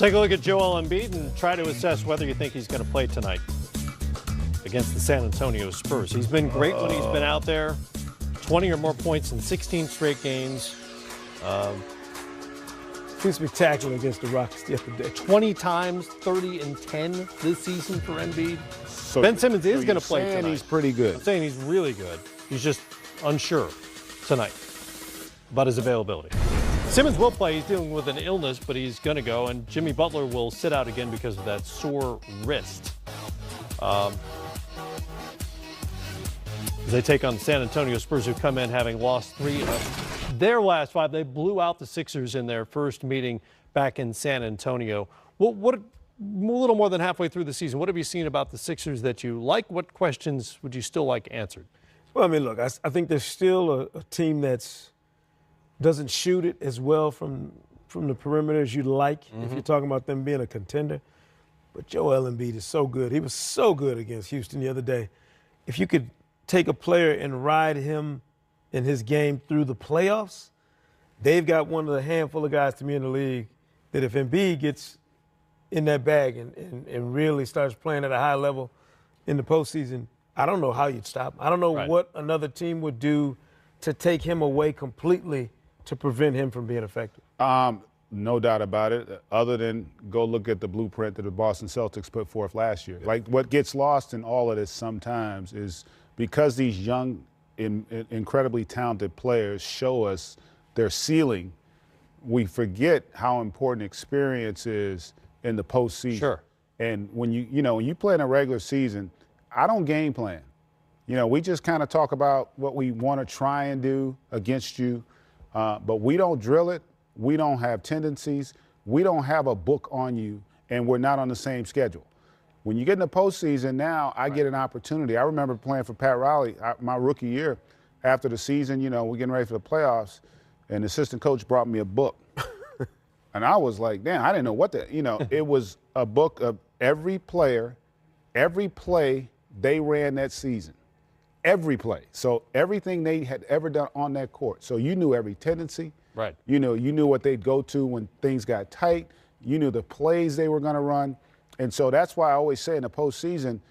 Take a look at Joel Embiid and try to assess whether you think he's going to play tonight against the San Antonio Spurs. He's been great when he's been out there. 20 or more points in 16 straight games. Pretty spectacular against the Rockets the other day. 20 times, 30 and 10 this season for Embiid. So Ben Simmons is going to play tonight. He's pretty good. I'm saying he's really good. He's just unsure tonight about his availability. Simmons will play. He's dealing with an illness, but he's going to go. And Jimmy Butler will sit out again because of that sore wrist. They take on the San Antonio Spurs, who come in having lost 3 of their last 5. They blew out the Sixers in their first meeting back in San Antonio. What a little more than halfway through the season, what have you seen about the Sixers that you like? What questions would you still like answered? Well, I mean, look, I think there's still a team that's doesn't shoot it as well from the perimeter as you'd like, if you're talking about them being a contender. But Joel Embiid is so good. He was so good against Houston the other day. If you could take a player and ride him in his game through the playoffs, they've got one of the handful of guys to me in the league that if Embiid gets in that bag and really starts playing at a high level in the postseason, I don't know how you'd stop him. I don't know what another team would do to take him away completely to prevent him from being effective. No doubt about it, other than go look at the blueprint that the Boston Celtics put forth last year. Like, what gets lost in all of this sometimes is because these young, incredibly talented players show us their ceiling, we forget how important experience is in the postseason. Sure. And when you play in a regular season, I don't game plan. We just kind of talk about what we want to try and do against you, but we don't drill it. We don't have tendencies. We don't have a book on you, and we're not on the same schedule. When you get in the postseason now, I get an opportunity. I remember playing for Pat Riley my rookie year. After the season, we're getting ready for the playoffs, and the assistant coach brought me a book. And I was like, damn, I didn't know what it was a book of every player, every play they ran that season, every play. So everything they had ever done on that court. So you knew every tendency. Right. You knew what they'd go to when things got tight. You knew the plays they were going to run. And so that's why I always say in the postseason,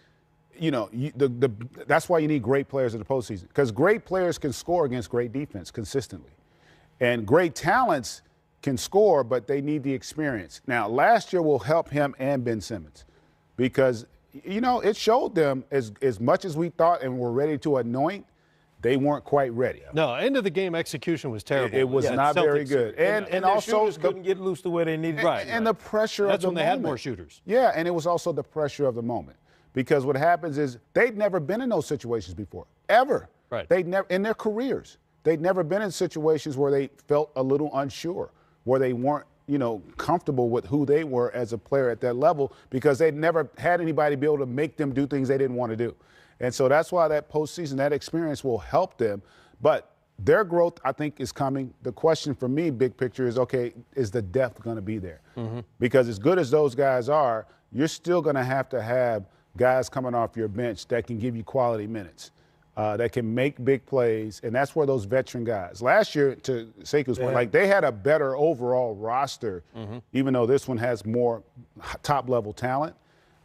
that's why you need great players in the postseason, because great players can score against great defense consistently. And great talents can score, but they need the experience. Now, last year will help him and Ben Simmons because, it showed them as much as we thought and were ready to anoint, they weren't quite ready. No, end of the game execution was terrible. It was not very good. And also couldn't get loose the way they needed. And the pressure of the moment. That's when they had more shooters. Yeah, and it was also the pressure of the moment. Because what happens is they'd never been in those situations before, ever. Right. They'd never, in their careers, they'd never been in situations where they felt a little unsure, where they weren't, comfortable with who they were as a player at that level, because they'd never had anybody be able to make them do things they didn't want to do. And so that's why that postseason, that experience will help them. But their growth, I think, is coming. The question for me, big picture, is, okay, is the depth going to be there? Because as good as those guys are, you're still going to have guys coming off your bench that can give you quality minutes, that can make big plays. And that's where those veteran guys. Last year, to Sekou's point, they had a better overall roster, even though this one has more top-level talent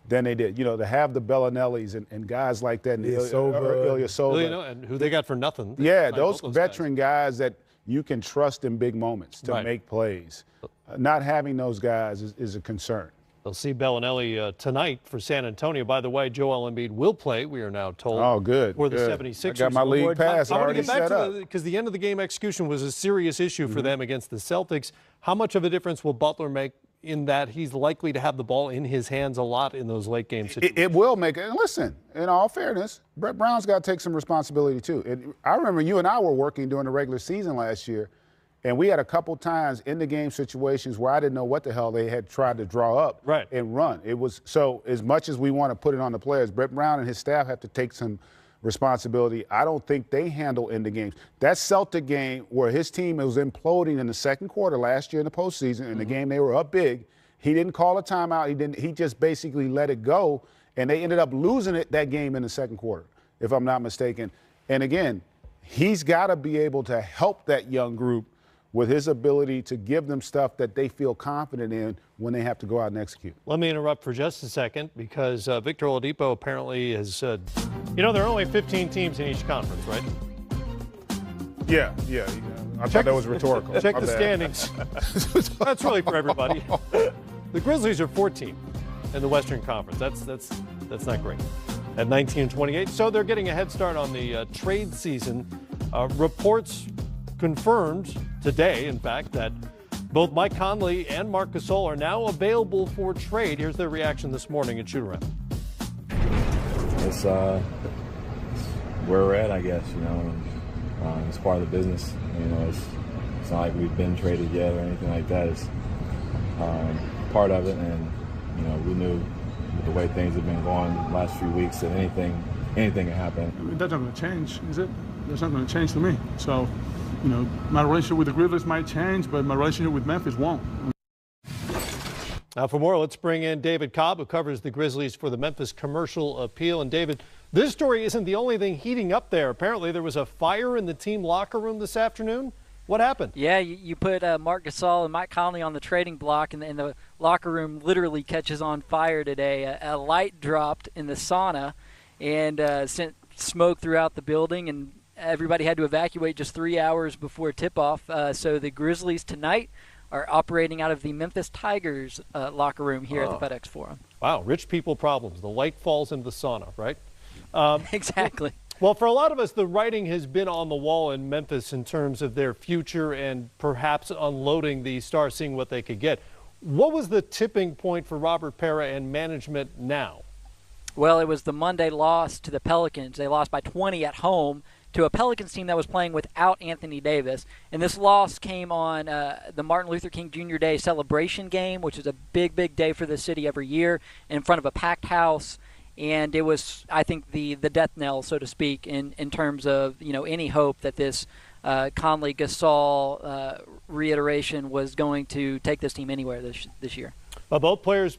than they did. To have the Bellinellis and guys like that, and Ilyasova. And who they got for nothing. Yeah, those veteran guys that you can trust in big moments to make plays. Not having those guys is a concern. They'll see Bellinelli tonight for San Antonio. By the way, Joel Embiid will play, we are now told. Oh, good. For the 76ers. I got my league pass already set up. Because the end of the game execution was a serious issue for them against the Celtics. How much of a difference will Butler make in that he's likely to have the ball in his hands a lot in those late game situations? It will make it. And listen, in all fairness, Brett Brown's got to take some responsibility too. I remember you and I were working during the regular season last year, and we had a couple times in the game situations where I didn't know what the hell they had tried to draw up and run. It was so, as much as we want to put it on the players, Brett Brown and his staff have to take some responsibility. I don't think they handle in the games. That Celtic game where his team was imploding in the second quarter last year in the postseason, in the game they were up big, he didn't call a timeout. He just basically let it go, and they ended up losing that game in the second quarter, if I'm not mistaken. And again, he's got to be able to help that young group with his ability to give them stuff that they feel confident in when they have to go out and execute. Let me interrupt for just a second because Victor Oladipo apparently has said, there are only 15 teams in each conference, right? Yeah. I thought that was rhetorical. Check the standings. That's really for everybody. The Grizzlies are 14 in the Western Conference. That's not great. At 19-28, so they're getting a head start on the trade season. Reports confirmed today, in fact, that both Mike Conley and Marc Gasol are now available for trade. Here's their reaction this morning at shoot-around. It's where we're at, I guess. It's part of the business. It's not like we've been traded yet or anything like that. It's part of it, and we knew with the way things have been going the last few weeks that anything can happen. That's not going to change, is it? That's not going to change to me. So, my relationship with the Grizzlies might change, but my relationship with Memphis won't. Now for more, let's bring in David Cobb, who covers the Grizzlies for the Memphis Commercial Appeal. And David, this story isn't the only thing heating up there. Apparently there was a fire in the team locker room this afternoon. What happened? Yeah, you put Marc Gasol and Mike Conley on the trading block, and the locker room literally catches on fire today. A light dropped in the sauna and sent smoke throughout the building, and everybody had to evacuate just 3 hours before tip-off. So the Grizzlies tonight are operating out of the Memphis Tigers locker room here at the FedEx Forum. Wow, rich people problems. The light falls into the sauna, right? Exactly. Well, for a lot of us, the writing has been on the wall in Memphis in terms of their future and perhaps unloading the Stars, seeing what they could get. What was the tipping point for Robert Pera and management now? Well, it was the Monday loss to the Pelicans. They lost by 20 at home to a Pelicans team that was playing without Anthony Davis. And this loss came on the Martin Luther King Jr. Day celebration game, which is a big, big day for the city every year, in front of a packed house. And it was, I think, the death knell, so to speak, in terms of any hope that this Conley-Gasol reiteration was going to take this team anywhere this year. Well, both players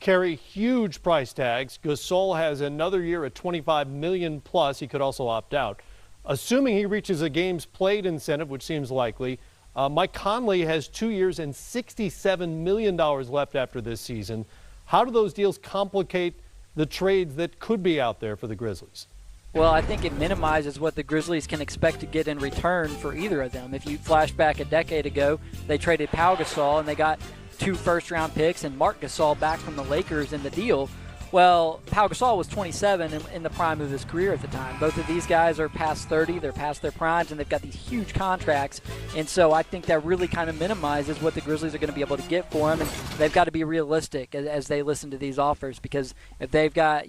carry huge price tags. Gasol has another year at $25 million plus. He could also opt out. Assuming he reaches a games played incentive, which seems likely, Mike Conley has 2 years and $67 million left after this season. How do those deals complicate the trades that could be out there for the Grizzlies? Well, I think it minimizes what the Grizzlies can expect to get in return for either of them. If you flash back a decade ago, they traded Pau Gasol and they got 2 first-round picks and Marc Gasol back from the Lakers in the deal. Well, Pau Gasol was 27 in the prime of his career at the time. Both of these guys are past 30. They're past their primes, and they've got these huge contracts. And so I think that really kind of minimizes what the Grizzlies are going to be able to get for them. And they've got to be realistic as they listen to these offers, because if they've got,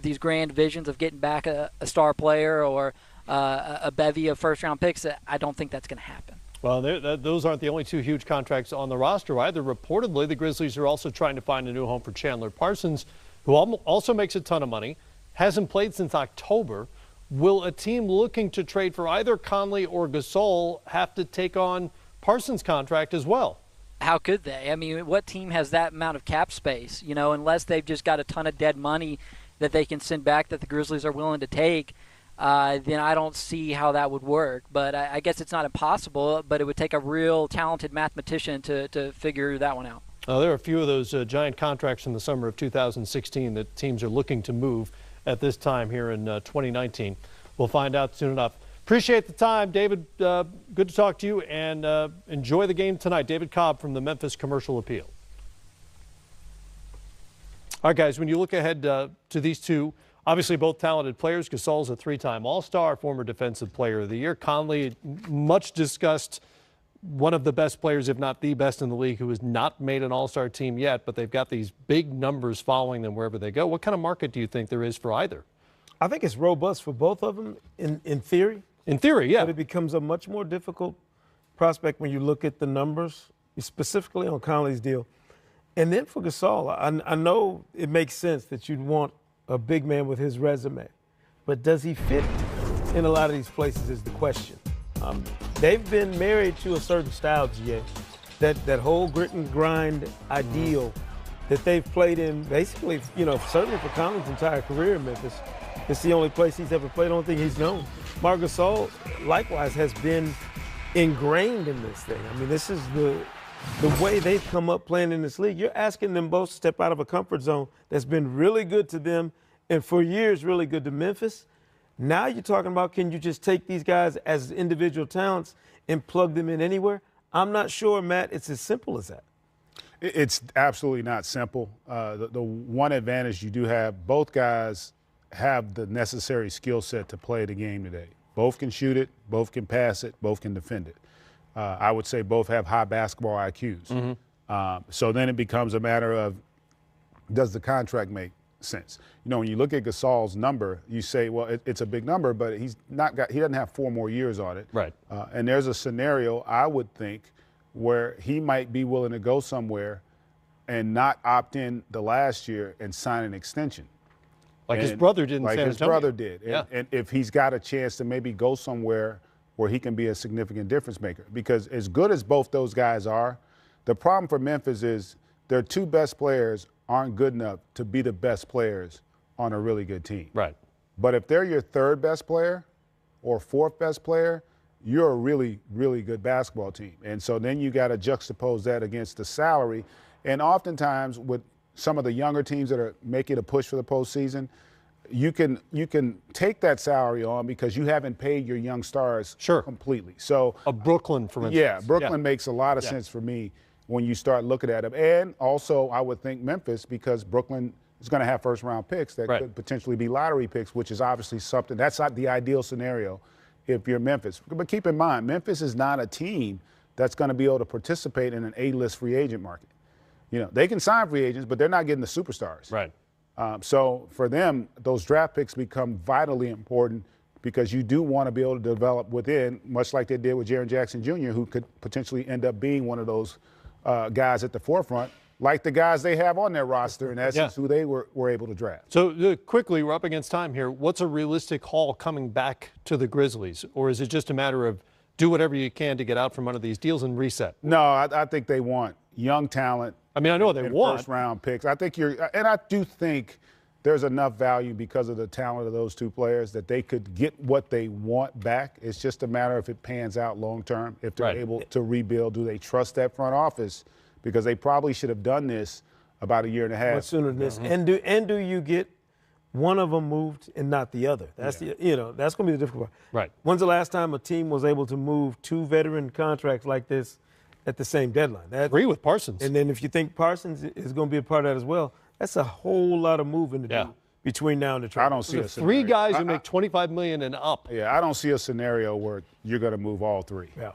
these grand visions of getting back a star player or a bevy of first-round picks, I don't think that's going to happen. Well, those aren't the only 2 huge contracts on the roster either. Reportedly, the Grizzlies are also trying to find a new home for Chandler Parsons, who also makes a ton of money, hasn't played since October. Will a team looking to trade for either Conley or Gasol have to take on Parsons' contract as well? How could they? I mean, what team has that amount of cap space? Unless they've just got a ton of dead money that they can send back that the Grizzlies are willing to take, then I don't see how that would work. But I guess it's not impossible, but it would take a real talented mathematician to figure that one out. There are a few of those giant contracts in the summer of 2016 that teams are looking to move at this time here in 2019. We'll find out soon enough. Appreciate the time, David. Good to talk to you, and enjoy the game tonight. David Cobb from the Memphis Commercial Appeal. All right, guys, when you look ahead to these two, obviously both talented players. Gasol's a 3-time All-Star, former Defensive Player of the Year. Conley, much discussed, one of the best players, if not the best in the league, who has not made an All-Star team yet, but they've got these big numbers following them wherever they go. What kind of market do you think there is for either? I think it's robust for both of them in theory. In theory, yeah. But it becomes a much more difficult prospect when you look at the numbers, specifically on Conley's deal. And then for Gasol, I know it makes sense that you'd want a big man with his resume, but does he fit in a lot of these places is the question. They've been married to a certain style, GA, that whole grit and grind ideal that they've played in basically, certainly for Conley's entire career in Memphis. It's the only place he's ever played. I don't think he's known. Marc Gasol, likewise, has been ingrained in this thing. I mean, this is the way they've come up playing in this league. You're asking them both to step out of a comfort zone that's been really good to them and for years really good to Memphis. Now you're talking about, can you just take these guys as individual talents and plug them in anywhere? I'm not sure, Matt, it's as simple as that. It's absolutely not simple. The one advantage you do have, both guys have the necessary skill set to play the game today. Both can shoot it, both can pass it, both can defend it. I would say both have high basketball IQs. So then it becomes a matter of, does the contract make sense? You know, when you look at Gasol's number, you say, well, it's a big number, but he doesn't have 4 more years on it. Right. And there's a scenario, I would think, where he might be willing to go somewhere and not opt in the last year and sign an extension. Like his brother did in San Antonio. Like his brother did. Yeah. And if he's got a chance to maybe go somewhere where he can be a significant difference maker. Because as good as both those guys are, the problem for Memphis is their 2 best players aren't good enough to be the best players on a really good team. Right. But if they're your 3rd best player or 4th best player, you're a really, really good basketball team. And so then you got to juxtapose that against the salary. And oftentimes with some of the younger teams that are making a push for the postseason, you can take that salary on because you haven't paid your young stars completely. So Brooklyn, for instance. Yeah, Brooklyn makes a lot of sense for me when you start looking at them. And also I would think Memphis, because Brooklyn is going to have first-round picks that could potentially be lottery picks, which is obviously something. That's not the ideal scenario if you're Memphis. But keep in mind, Memphis is not a team that's going to be able to participate in an A-list free agent market. You know, they can sign free agents, but they're not getting the superstars. Right. So for them, those draft picks become vitally important because you do want to be able to develop within, much like they did with Jaren Jackson Jr., who could potentially end up being one of those guys at the forefront, like the guys they have on their roster, in essence, who they were able to draft. So quickly, we're up against time here. What's a realistic haul coming back to the Grizzlies? Or is it just a matter of do whatever you can to get out from under these deals and reset? No, I think they want young talent. I mean, I know they want first-round picks. I think and I do think there's enough value because of the talent of those 2 players that they could get what they want back. It's just a matter if it pans out long-term, if they're able to rebuild. Do they trust that front office? Because they probably should have done this about a year and a half. Much sooner than this. And do you get one of them moved and not the other? That's that's going to be the difficult part. Right. When's the last time a team was able to move 2 veteran contracts like this at the same deadline? Agree with Parsons. And then if you think Parsons is going to be a part of that as well, that's a whole lot of moving to do between now and the trade. I don't see a scenario. 3 guys who make $25 million and up. Yeah, I don't see a scenario where you're going to move all 3. Yeah.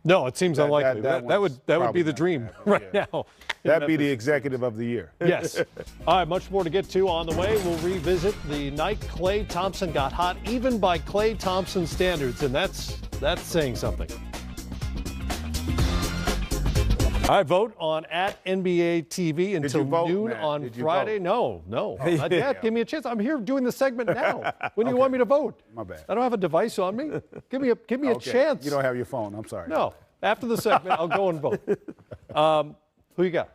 No, it seems unlikely. That would be the dream right now. That'd be the executive of the year. Yes. All right, much more to get to on the way. We'll revisit the night Klay Thompson got hot, even by Klay Thompson standards, and that's saying something. All right, vote on @NBA TV until noon on Friday. No, not yet. Give me a chance. I'm here doing the segment now. When do you want me to vote? My bad. I don't have a device on me. Give me a chance. You don't have your phone. I'm sorry. No. After the segment, I'll go and vote. Who you got?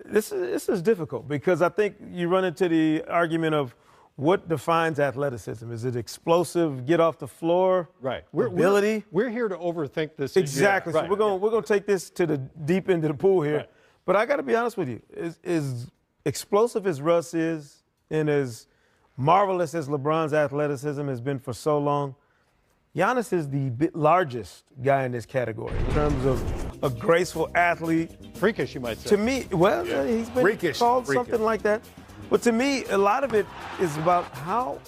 This is difficult because I think you run into the argument of what defines athleticism. Is it explosive, get off the floor, ability? We're here to overthink this. Exactly. So we're going to take this to the deep end of the pool here. Right. But I got to be honest with you. As explosive as Russ is and as marvelous as LeBron's athleticism has been for so long, Giannis is the largest guy in this category in terms of a graceful athlete. Freakish, you might say. To me, well, he's been called something like that. But to me, a lot of it is about how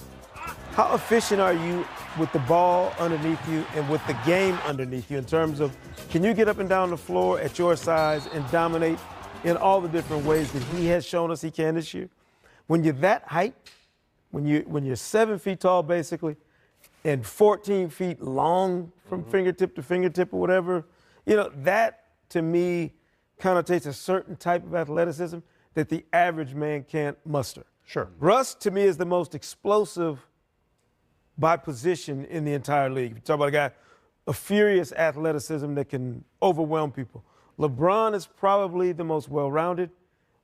efficient are you with the ball underneath you and with the game underneath you in terms of can you get up and down the floor at your size and dominate in all the different ways that he has shown us he can this year? When you're that height, when you're 7 feet tall basically, and 14 feet long from fingertip to fingertip or whatever, that to me connotates a certain type of athleticism that the average man can't muster. Sure. Russ, to me, is the most explosive by position in the entire league. You talk about a guy, a furious athleticism that can overwhelm people. LeBron is probably the most well-rounded,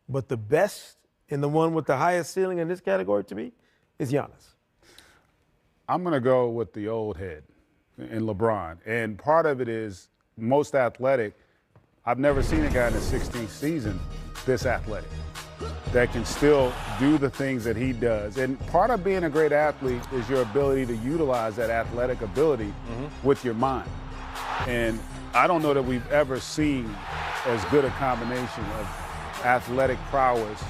but the best and the one with the highest ceiling in this category to me is Giannis. I'm going to go with the old head, in LeBron. And part of it is most athletic. I've never seen a guy in his 16th season this athletic that can still do the things that he does. And part of being a great athlete is your ability to utilize that athletic ability with your mind. And I don't know that we've ever seen as good a combination of athletic prowess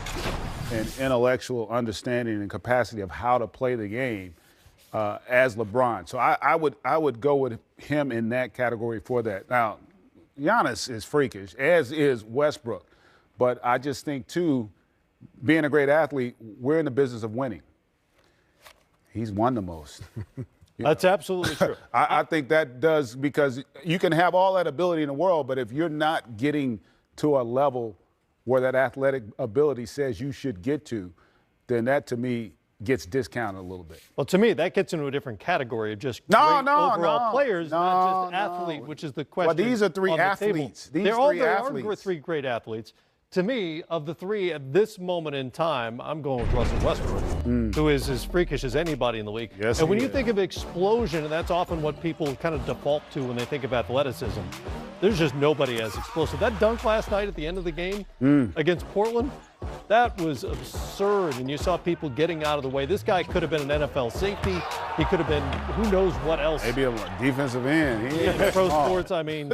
and intellectual understanding and capacity of how to play the game as LeBron. So I would go with him in that category for that. Now, Giannis is freakish, as is Westbrook. But I just think, too, being a great athlete, we're in the business of winning. He's won the most. That's absolutely true. I think that does, because you can have all that ability in the world, but if you're not getting to a level where that athletic ability says you should get to, then that, to me, gets discounted a little bit. Well, to me, that gets into a different category of just great overall players, not just athlete, which is the question. Well, these are three athletes. They are three great athletes. To me, of the three at this moment in time, I'm going with Russell Westbrook, who is as freakish as anybody in the league. Yes, and when you think of explosion, and that's often what people kind of default to when they think of athleticism, there's just nobody as explosive. That dunk last night at the end of the game against Portland, that was absurd. And you saw people getting out of the way. This guy could have been an NFL safety. He could have been who knows what else. Maybe a defensive end. In pro sports, I mean,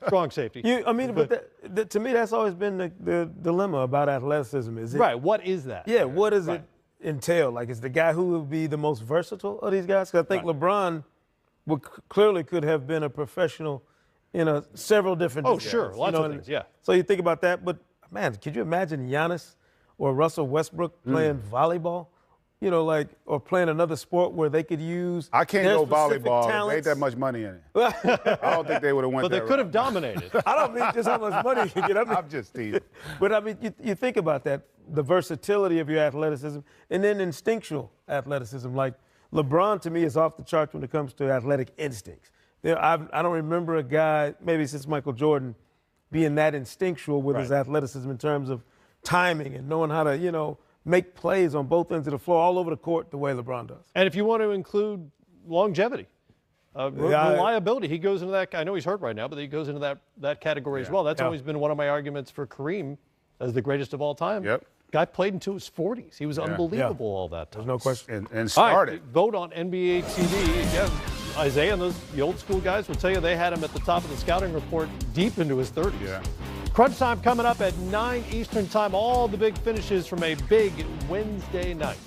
strong safety. But to me, that's always been the dilemma about athleticism. Is it, right. What is that? Yeah, what does it entail? Like, is the guy who would be the most versatile of these guys? Because I think LeBron clearly could have been a professional in several different Oh, sure. Lots of things, yeah. So you think about that, but man, could you imagine Giannis or Russell Westbrook playing volleyball? You know, like, or playing another sport where they could use. I can't go volleyball. Talents. There ain't that much money in it. I don't think they would have went But they could have dominated. I don't mean just how much money you get. I'm just teasing. But I mean, you think about that, the versatility of your athleticism, and then instinctual athleticism. Like LeBron, to me, is off the charts when it comes to athletic instincts. I don't remember a guy, maybe since Michael Jordan, being that instinctual with his athleticism in terms of timing and knowing how to, make plays on both ends of the floor all over the court the way LeBron does. And if you want to include longevity, reliability, he goes into that. I know he's hurt right now, but he goes into that category as well. That's always been one of my arguments for Kareem as the greatest of all time. Yep. Guy played into his 40s. He was unbelievable all that time. There's no question. And started. Right, vote on NBA TV. Yeah, Isaiah and the old school guys will tell you they had him at the top of the scouting report deep into his 30s. Yeah. Crunch time coming up at 9 Eastern time. All the big finishes from a big Wednesday night.